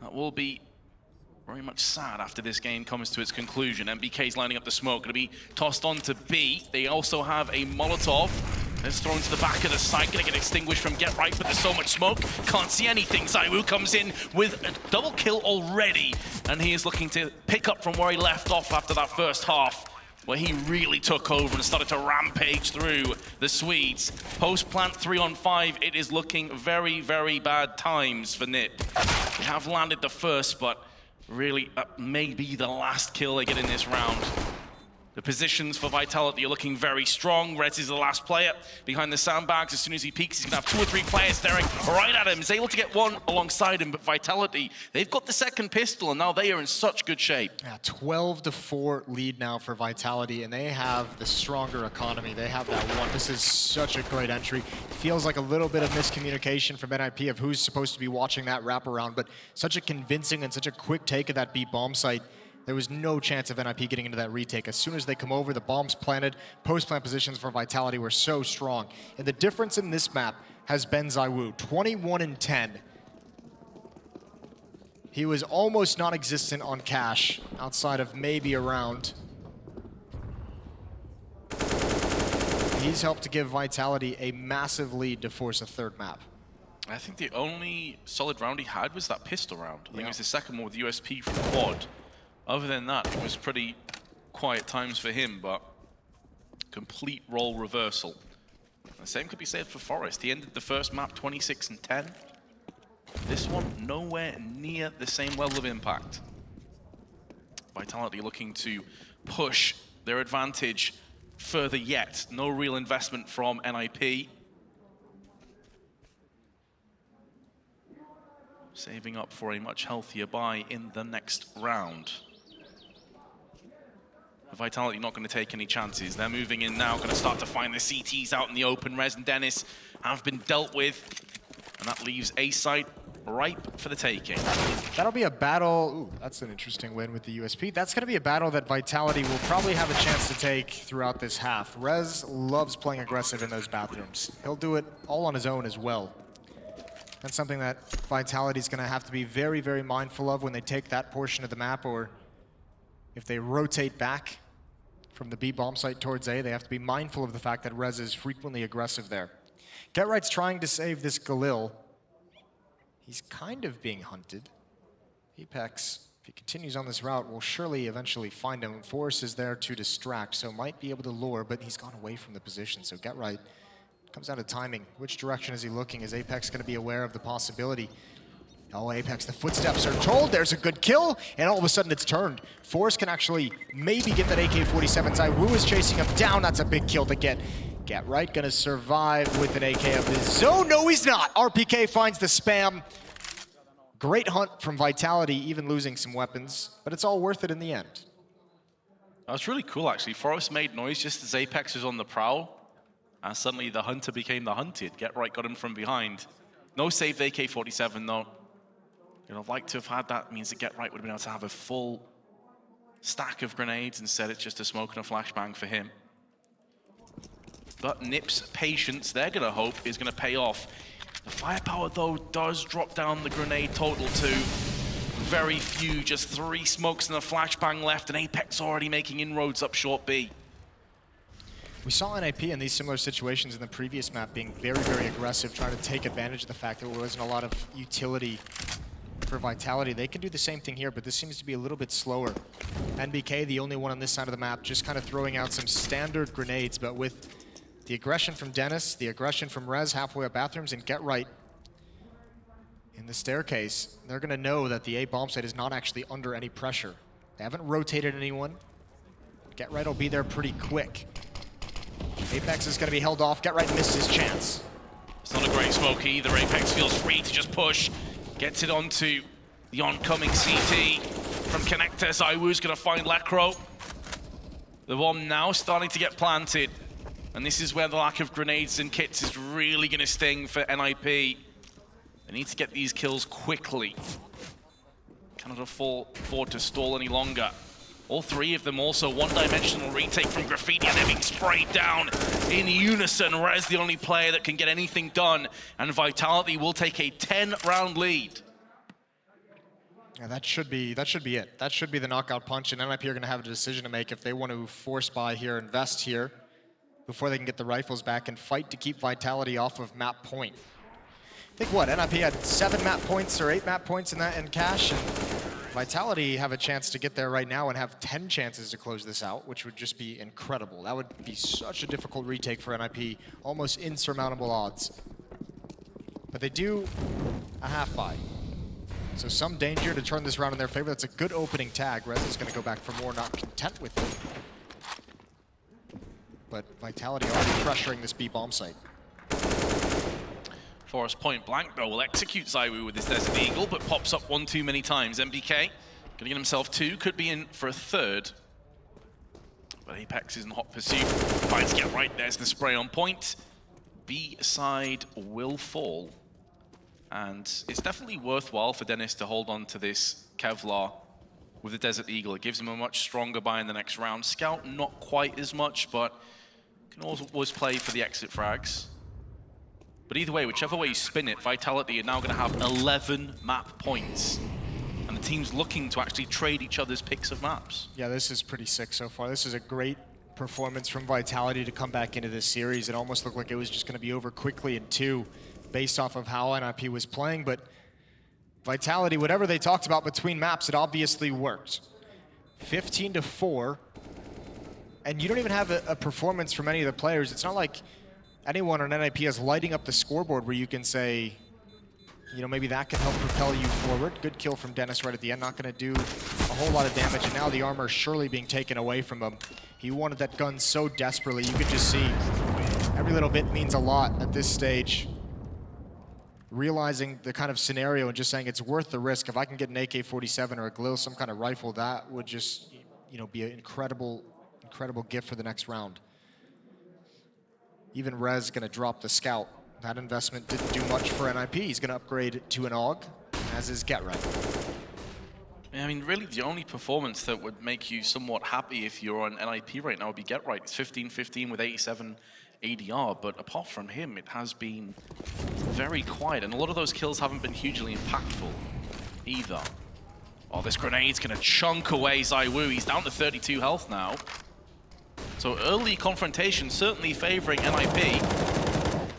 That will be very much sad after this game comes to its conclusion. MBK's lining up the smoke, going to be tossed on to B. They also have a Molotov. It's thrown to the back of the site, going to get extinguished from Get Right, but there's so much smoke, can't see anything. ZywOo comes in with a double kill already, and he is looking to pick up from where he left off after that first half, where he really took over and started to rampage through the Swedes. Post-plant 3-on-5, it is looking very, very bad times for NiP. They have landed the first, but really, that may be the last kill they get in this round. The positions for Vitality are looking very strong. Rez is the last player behind the sandbags. As soon as he peeks, he's gonna have 2 or 3 players staring right at him. He's able to get one alongside him, but Vitality, they've got the second pistol, and now they are in such good shape. Yeah, 12-4 lead now for Vitality, and they have the stronger economy. They have that one. This is such a great entry. Feels like a little bit of miscommunication from NiP of who's supposed to be watching that wraparound, but such a convincing and such a quick take of that B bomb site. There was no chance of NiP getting into that retake. As soon as they come over, the bombs planted, post-plant positions for Vitality were so strong. And the difference in this map has been ZywOo, 21-10. He was almost non-existent on cash, outside of maybe a round. He's helped to give Vitality a massive lead to force a third map. I think the only solid round he had was that pistol round. I think it was the second one with USP from quad. Other than that, it was pretty quiet times for him, but complete role reversal. The same could be said for Forest. He ended the first map 26-10. This one, nowhere near the same level of impact. Vitality looking to push their advantage further yet. No real investment from NiP. Saving up for a much healthier buy in the next round. Vitality not going to take any chances. They're moving in now, going to start to find the CTs out in the open. Rez and Denis have been dealt with, and that leaves A site ripe for the taking. That'll be a battle. Ooh, that's an interesting win with the USP. That's going to be a battle that Vitality will probably have a chance to take throughout this half. Rez loves playing aggressive in those bathrooms. He'll do it all on his own as well. That's something that Vitality's going to have to be very, very mindful of when they take that portion of the map, or if they rotate back from the B bomb site towards A, they have to be mindful of the fact that Rez is frequently aggressive there. Get Right's trying to save this Khalil. He's kind of being hunted. Pecks, if he continues on this route, will surely eventually find him. Force is there to distract, so might be able to lure, but he's gone away from the position, so Get Right comes out of timing. Which direction is he looking? Is Apex going to be aware of the possibility? Oh, Apex, the footsteps are told. There's a good kill, and all of a sudden it's turned. Force can actually maybe get that AK-47. ZywOo is chasing him down. That's a big kill to get. Get Right gonna survive with an AK of his own. No, he's not. RPK finds the spam. Great hunt from Vitality, even losing some weapons, but it's all worth it in the end. That was really cool, actually. Forest made noise just as Apex was on the prowl, and suddenly the hunter became the hunted. Get Right got him from behind. No saved AK-47, though. You'd have liked to have had that. It means that Get Right would have been able to have a full stack of grenades. Instead, it's just a smoke and a flashbang for him. But NiP's patience, they're going to hope, is going to pay off. The firepower, though, does drop down the grenade total to very few. Just 3 smokes and a flashbang left, and Apex already making inroads up short B. We saw NiP in these similar situations in the previous map being very, very aggressive, trying to take advantage of the fact that there wasn't a lot of utility for Vitality. They can do the same thing here, but this seems to be a little bit slower. NBK, the only one on this side of the map, just kind of throwing out some standard grenades, but with the aggression from Denis, the aggression from Rez halfway up bathrooms, and Get Right in the staircase, they're going to know that the A bomb site is not actually under any pressure. They haven't rotated anyone. Get Right will be there pretty quick. Apex is going to be held off. Get Right missed his chance. It's not a great smoke either. Apex feels free to just push. Gets it onto the oncoming CT from Connector. ZywOo's going to find Lecro. The bomb now starting to get planted. And this is where the lack of grenades and kits is really going to sting for NiP. They need to get these kills quickly. Cannot afford to stall any longer. All three of them also one-dimensional retake from Graffiti, and they're being sprayed down in unison. Rez the only player that can get anything done, and Vitality will take a 10-round lead. Yeah, that should be it. That should be the knockout punch, and NiP are going to have a decision to make if they want to force buy here, invest here, before they can get the rifles back and fight to keep Vitality off of map point. I think what, NiP had 7 map points or 8 map points in cash, and Vitality have a chance to get there right now and have 10 chances to close this out, which would just be incredible. That would be such a difficult retake for NiP, almost insurmountable odds. But they do a half buy. So some danger to turn this round in their favor. That's a good opening tag. Reza's going to go back for more, not content with it. But Vitality already pressuring this B bomb site. Forest point blank though will execute ZywOo with his Desert Eagle, but pops up one too many times. NBK gonna get himself 2, could be in for a 3rd. But Apex is in hot pursuit. Finds get right, there's the spray on point. B side will fall. And it's definitely worthwhile for Denis to hold on to this Kevlar with the Desert Eagle. It gives him a much stronger buy in the next round. Scout, not quite as much, but can always play for the exit frags. But either way, whichever way you spin it, Vitality are now going to have 11 map points. And the team's looking to actually trade each other's picks of maps. Yeah, this is pretty sick so far. This is a great performance from Vitality to come back into this series. It almost looked like it was just going to be over quickly in 2 based off of how NiP was playing. But Vitality, whatever they talked about between maps, it obviously worked. 15-4. And you don't even have a performance from any of the players. It's not like anyone on NiP is lighting up the scoreboard where you can say, you know, maybe that can help propel you forward. Good kill from Denis right at the end. Not going to do a whole lot of damage. And now the armor is surely being taken away from him. He wanted that gun so desperately. You could just see every little bit means a lot at this stage. Realizing the kind of scenario and just saying it's worth the risk. If I can get an AK-47 or a Khalil, some kind of rifle, that would just, you know, be an incredible gift for the next round. Even Rez going to drop the Scout. That investment didn't do much for NiP. He's going to upgrade to an AUG, as is Get Right. I mean, really, the only performance that would make you somewhat happy if you're on NiP right now would be Get Right. It's 15-15 with 87 ADR, but apart from him, it has been very quiet, and a lot of those kills haven't been hugely impactful either. Oh, this grenade's going to chunk away ZywOo. He's down to 32 health now. So early confrontation certainly favoring NiP.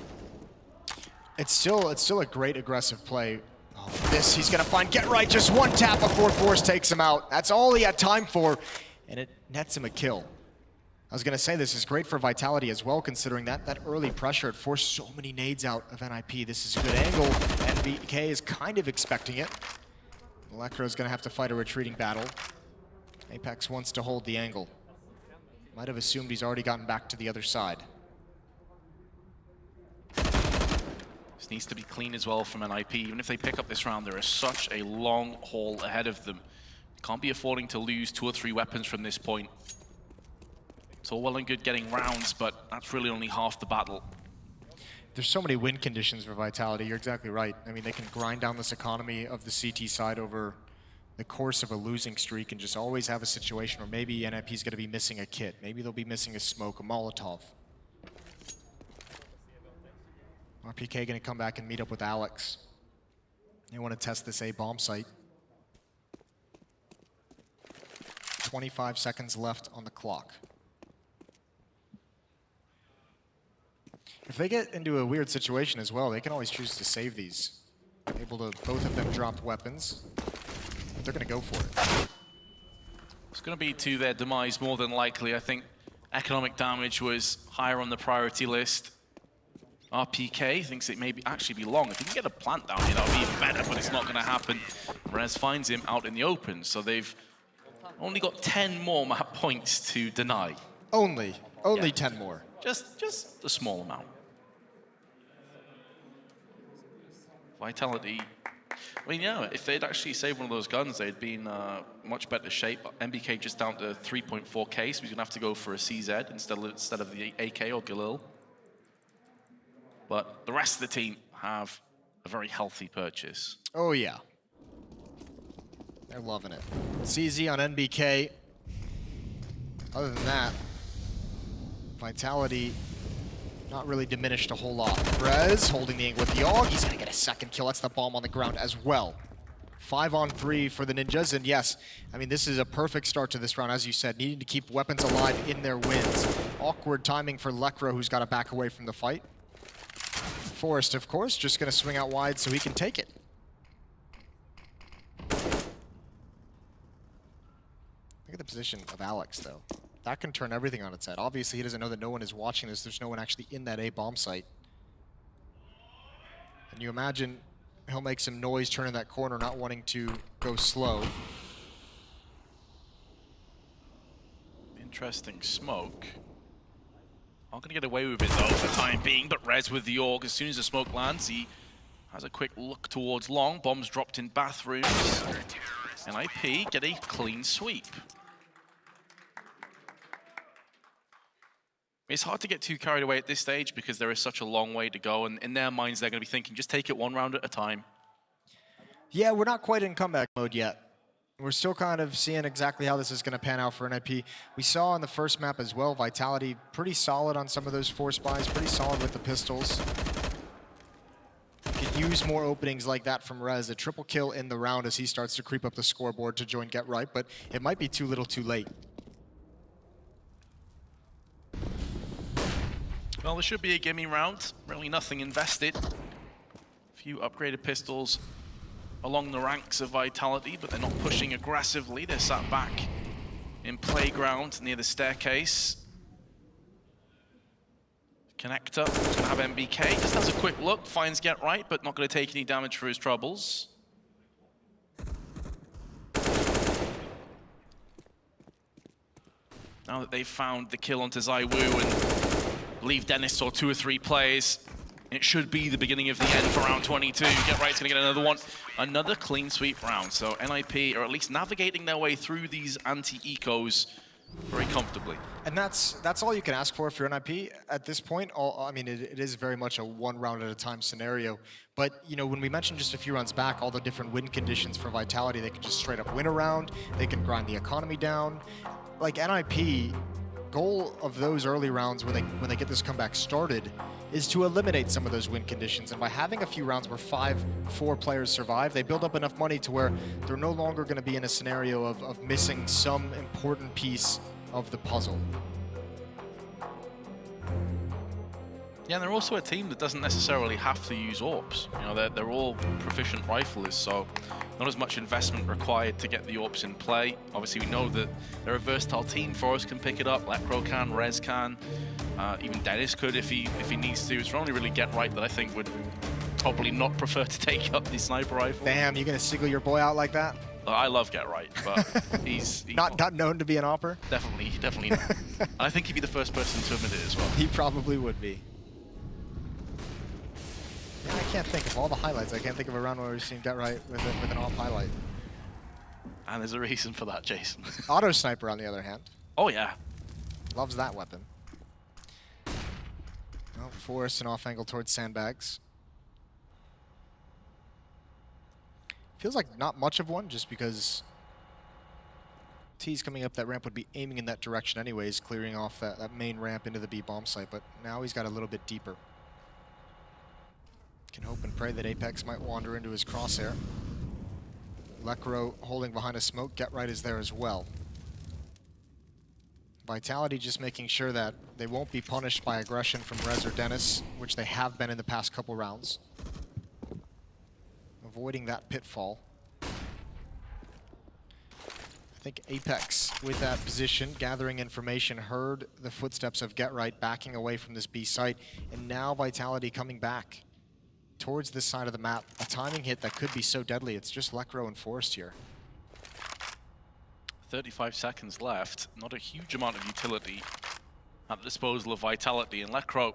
It's still a great aggressive play. Oh, this, he's gonna find Get Right, just one tap before Force takes him out. That's all he had time for, and it nets him a kill. I was gonna say this is great for Vitality as well, considering that early pressure. It forced so many nades out of NiP. This is a good angle. NBK is kind of expecting it. Electro's gonna have to fight a retreating battle. Apex wants to hold the angle. Might have assumed he's already gotten back to the other side. This needs to be clean as well from NiP. Even if they pick up this round, there is such a long haul ahead of them. Can't be affording to lose 2 or 3 weapons from this point. It's all well and good getting rounds, but that's really only half the battle. There's so many win conditions for Vitality. You're exactly right. I mean, they can grind down this economy of the CT side over the course of a losing streak and just always have a situation where maybe NiP's going to be missing a kit. Maybe they'll be missing a smoke, a Molotov. RPK going to come back and meet up with Alex. They want to test this A bomb site. 25 seconds left on the clock. If they get into a weird situation as well, they can always choose to save these. Able to both of them drop weapons. They're going to go for it. It's going to be to their demise more than likely. I think economic damage was higher on the priority list. RPK thinks it may actually be long. If he can get a plant down here, that would be even better, but it's not going to happen. Rez finds him out in the open, so they've only got 10 more map points to deny. Only 10 more. Just a small amount. Vitality. I mean, yeah, if they'd actually saved one of those guns, they'd be in much better shape. NBK just down to 3.4k, so he's going to have to go for a CZ instead of the AK or Khalil. But the rest of the team have a very healthy purchase. Oh, yeah. They're loving it. CZ on NBK. Other than that, Vitality not really diminished a whole lot. Rez holding the angle with the AUG. He's gonna get a second kill. That's the bomb on the ground as well. 5 on 3 for the Ninjas, and yes, I mean, this is a perfect start to this round, as you said, needing to keep weapons alive in their wins. Awkward timing for Lekro, who's got to back away from the fight. Forrest, of course, just gonna swing out wide so he can take it. Look at the position of Alex, though. That can turn everything on its head. Obviously, he doesn't know that no one is watching this. There's no one actually in that A bomb site. And you imagine he'll make some noise turning that corner, not wanting to go slow. Interesting smoke. Not going to get away with it, though, for the time being, but Rez with the AUG. As soon as the smoke lands, he has a quick look towards long. Bombs dropped in bathrooms. NiP get a clean sweep. It's hard to get too carried away at this stage because there is such a long way to go, and in their minds they're going to be thinking, just take it one round at a time. Yeah, we're not quite in comeback mode yet. We're still kind of seeing exactly how this is going to pan out for NiP. We saw on the first map as well, Vitality pretty solid on some of those force buys, pretty solid with the pistols. Could use more openings like that from Rez. A triple kill in the round as he starts to creep up the scoreboard to join Get Right, but it might be too little too late. Well, there should be a GimMe round. Really nothing invested. A few upgraded pistols along the ranks of Vitality, but they're not pushing aggressively. They're sat back in playground near the staircase. Connector, gonna have MBK. Just has a quick look, finds Get Right, but not gonna take any damage for his troubles. Now that they've found the kill onto Zaiwu and believe Denis saw 2 or 3 plays, it should be the beginning of the end for round 22. Get Right's gonna get another one. Another clean sweep round. So NiP are at least navigating their way through these anti-ecos very comfortably. And that's all you can ask for if you're NiP at this point. I mean, it is very much a one round at a time scenario. But, you know, when we mentioned just a few rounds back, all the different win conditions for Vitality, they can just straight up win a round, they can grind the economy down. Like NiP, goal of those early rounds when they get this comeback started is to eliminate some of those win conditions. And by having a few rounds where 4 players survive, they build up enough money to where they're no longer going to be in a scenario of missing some important piece of the puzzle. Yeah, and they're also a team that doesn't necessarily have to use AWPs. You know, they're all proficient riflers, so not as much investment required to get the AWPs in play. Obviously, we know that they're a versatile team. Forrest can pick it up, Lekro can, Rez can, even Denis could if he needs to. It's only really Get Right that I think would probably not prefer to take up the sniper rifle. Damn, you gonna single your boy out like that? I love Get Right, but he's not known to be an AWPer? Definitely not. I think he'd be the first person to admit it as well. He probably would be. Yeah, I can't think of all the highlights. I can't think of a round where we've seen Get Right with an AWP highlight. And there's a reason for that, Jason. Auto Sniper, on the other hand. Oh, yeah. Loves that weapon. Well, Forrest an off angle towards sandbags. Feels like not much of one, just because T's coming up that ramp would be aiming in that direction anyways, clearing off that main ramp into the B bomb site, but now he's got a little bit deeper. Can hope and pray that Apex might wander into his crosshair. Lekro holding behind a smoke. Get Right is there as well. Vitality just making sure that they won't be punished by aggression from Rez or Denis, which they have been in the past couple rounds. Avoiding that pitfall. I think Apex, with that position, gathering information, heard the footsteps of Get Right backing away from this B site, and now Vitality coming back towards this side of the map. A timing hit that could be so deadly. It's just Lekro and Forrest here. 35 seconds left. Not a huge amount of utility at the disposal of Vitality. And Lekro will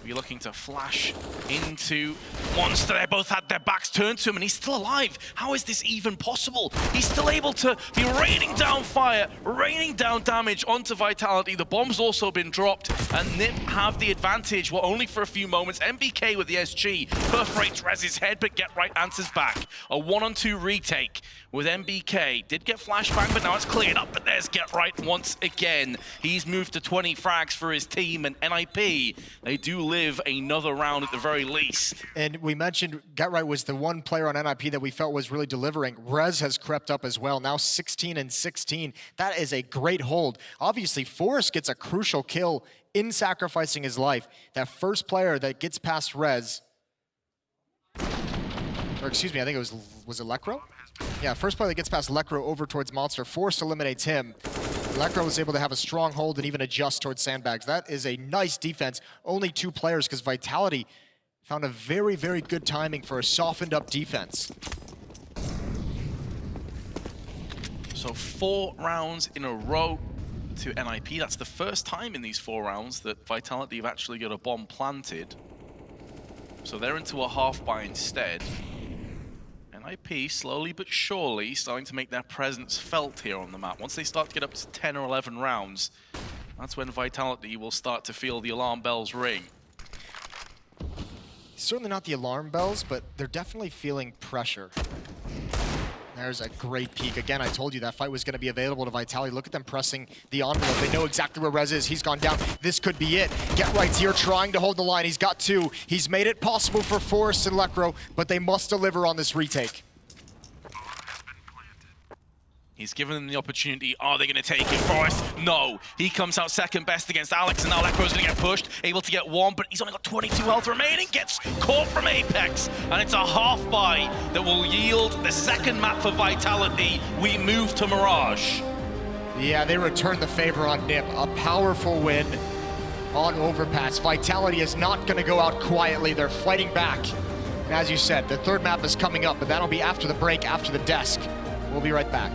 be looking to flash into Monster, they both had their backs turned to him, and he's still alive. How is this even possible? He's still able to be raining down fire, raining down damage onto Vitality. The bomb's also been dropped, and NiP have the advantage, well, only for a few moments. MBK with the SG perforates Rez's head, but Get Right answers back. A 1-on-2 retake with MBK. Did get flashbang, but now it's cleared up, but there's Get Right once again. He's moved to 20 frags for his team, and NiP, they do live another round at the very least. And we mentioned Get Right was the one player on NiP that we felt was really delivering. Rez has crept up as well, now 16 and 16. That is a great hold. Obviously, Forrest gets a crucial kill in sacrificing his life. That first player that gets past Rez, or excuse me, I think it was it Lekro? Yeah, first player that gets past Lekro over towards Monster. Forrest eliminates him. Lekro was able to have a strong hold and even adjust towards sandbags. That is a nice defense. Only 2 players because Vitality found a very, very good timing for a softened up defense. So 4 rounds in a row to NiP. That's the first time in these 4 rounds that Vitality have actually got a bomb planted. So they're into a half buy instead. NiP slowly but surely starting to make their presence felt here on the map. Once they start to get up to 10 or 11 rounds, that's when Vitality will start to feel the alarm bells ring. Certainly not the alarm bells, but they're definitely feeling pressure. There's a great peek. Again, I told you that fight was going to be available to Vitality. Look at them pressing the envelope. They know exactly where Reza is. He's gone down. This could be it. Get Right's here trying to hold the line. He's got 2. He's made it possible for Forrest and Lekro, but they must deliver on this retake. He's given them the opportunity. Are they going to take it? Forrest? No. He comes out second best against Alex, and now Lekro's going to get pushed. Able to get 1, but he's only got 22 health remaining. Gets caught from Apex, and it's a half buy that will yield the second map for Vitality. We move to Mirage. Yeah, they return the favor on NiP. A powerful win on Overpass. Vitality is not going to go out quietly. They're fighting back. And as you said, the 3rd map is coming up, but that'll be after the break, after the desk. We'll be right back.